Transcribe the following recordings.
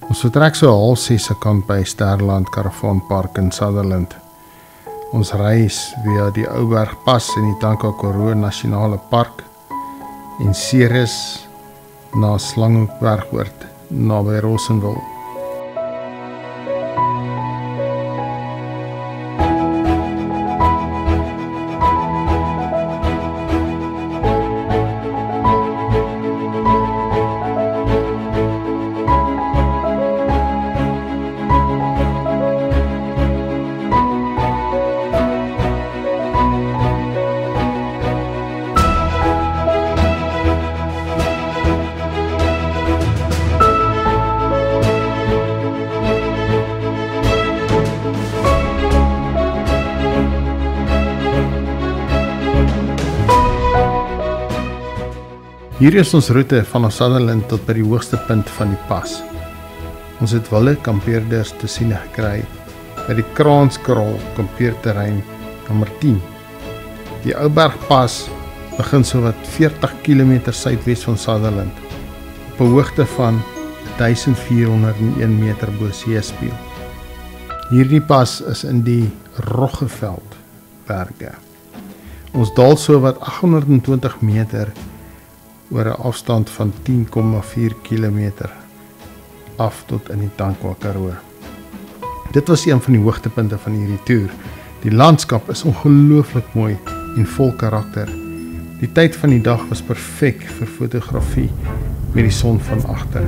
Ons vertrek so 6:30 se kant by Sterland Caravan Park in Sutherland. Ons reis via die Ouberg Pas en die Tankwa-Karoo Nasionale Park en Ceres na Slanghoekbergoord naby Rossendal. Hier is ons roete van Sutherland tot by die hoogste punt van die pas. Ons het wilde kampeerders te sien gekry by die Kranskraal kampeerterrein nommer 10. Die Ouberg Pas begin so wat 40 km suidwes van Sutherland op 'n hoogte van 1401 meter bo seespieël. Hierdie pas is in die Roggeveld berge. Ons daal so wat 820 meter oor 'n afstand van 10,4 km af tot in die Tankwa-Karoo. Dit was een van die hoogtepunte van hierdie toer. Die landskap is ongelooflik mooi en vol karakter. Die tyd van die dag was perfek vir fotografie met die son van agter.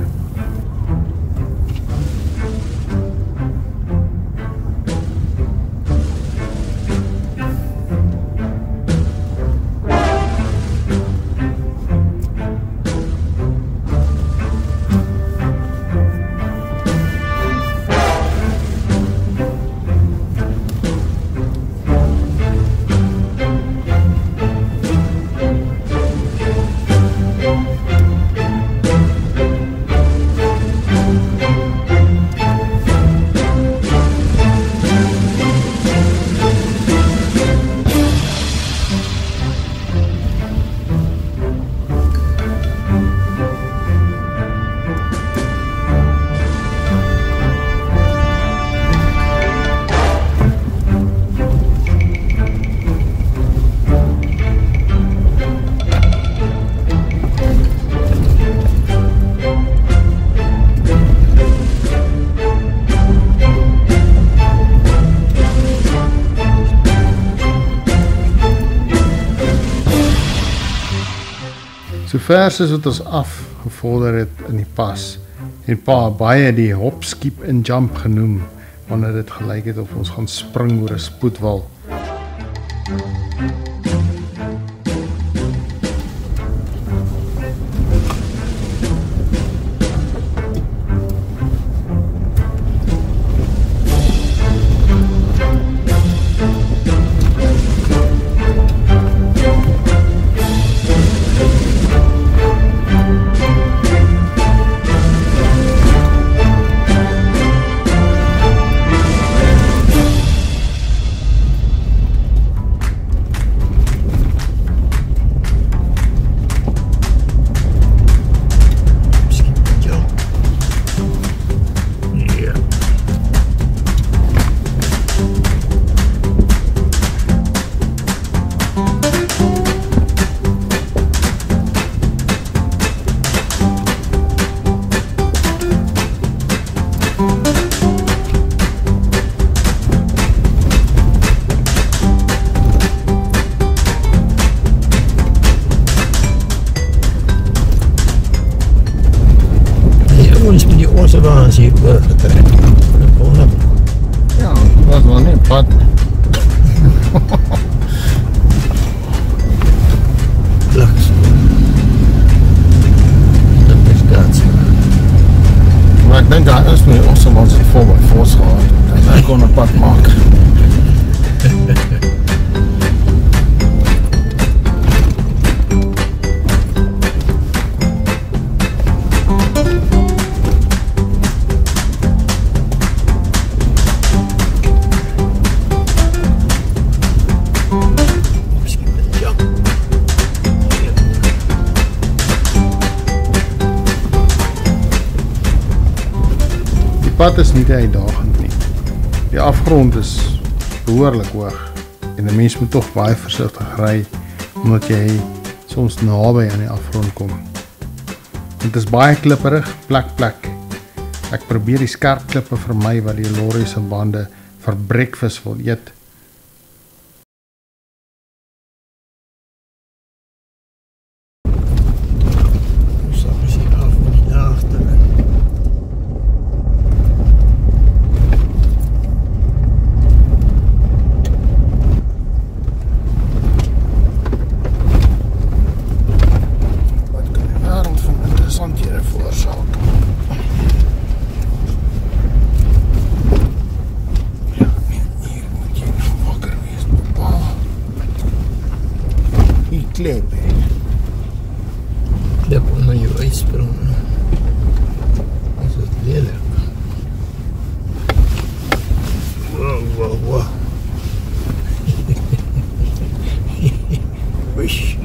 Sover soos wat ons afgevorder het in die pas, en baie die hop, skip en jump genoem, wanneer dit gelyk het of ons gaan spring oor 'n spoedwal. Ons hier oorgetrek. Ja, dat was wel net pad. Laks. Dat is dat. Maar ek dink daar is nie ons ons hier voor by Vos gehad. Ek kon 'n pad maak. pad is nie te uitdagend nie. Die afgrond is behoorlik hoog en 'n mens moet tog baie versigtig ry omdat jy soms naby aan die afgrond kom. Dit is baie klipperig, plek. Ek probeer die skerp klippe vermy wat die lorry se bande vir breakfast wil eet. Klep onder jou uitsprong. Dat is lelijk. Wow. Wish.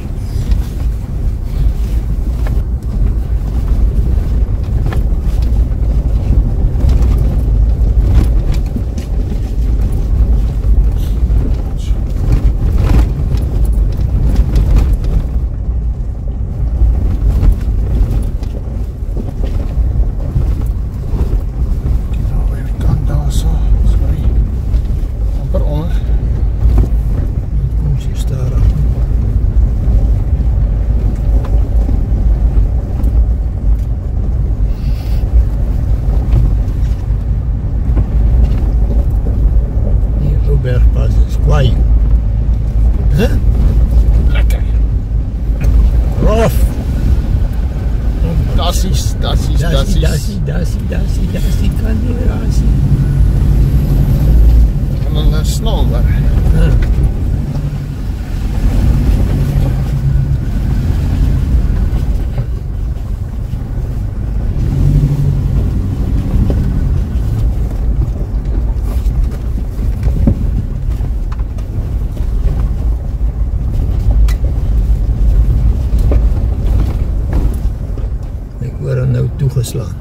Lekker. Rof. Dassies. Kan nie rasie. En dan snelweg. Nou toegeslaan.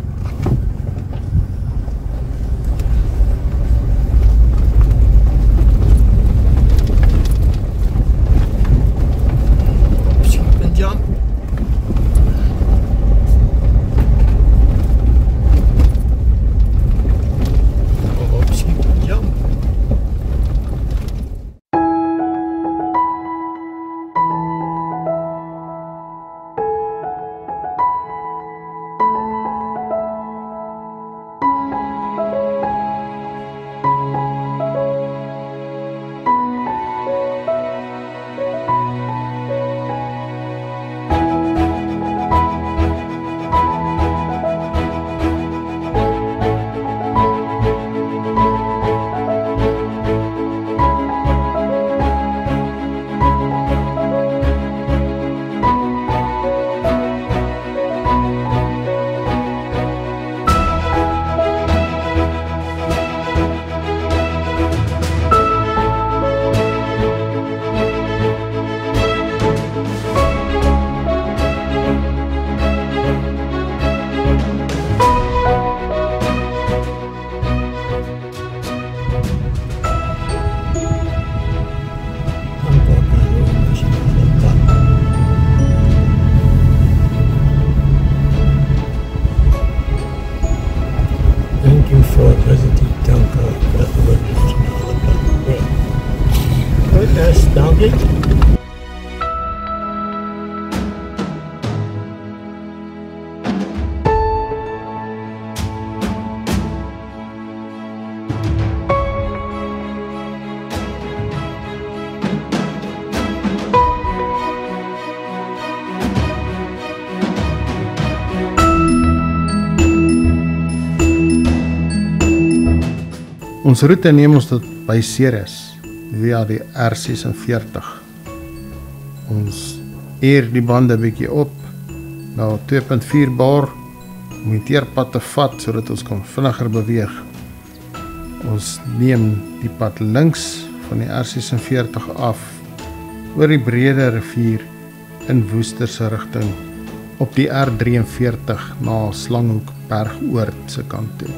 Skip en jump. Skip en jump. Dankie. Ons roete neem ons tot by Ceres via die R46. Ons eer die bande bietjie op na 2.4 bar om die teerpad te vat sodat ons kan vinniger beweeg. Ons neem die pad links van die R46 af oor die Brede rivier in Woester se rigting op die R43 na Slanghoek Bergoord se kant toe.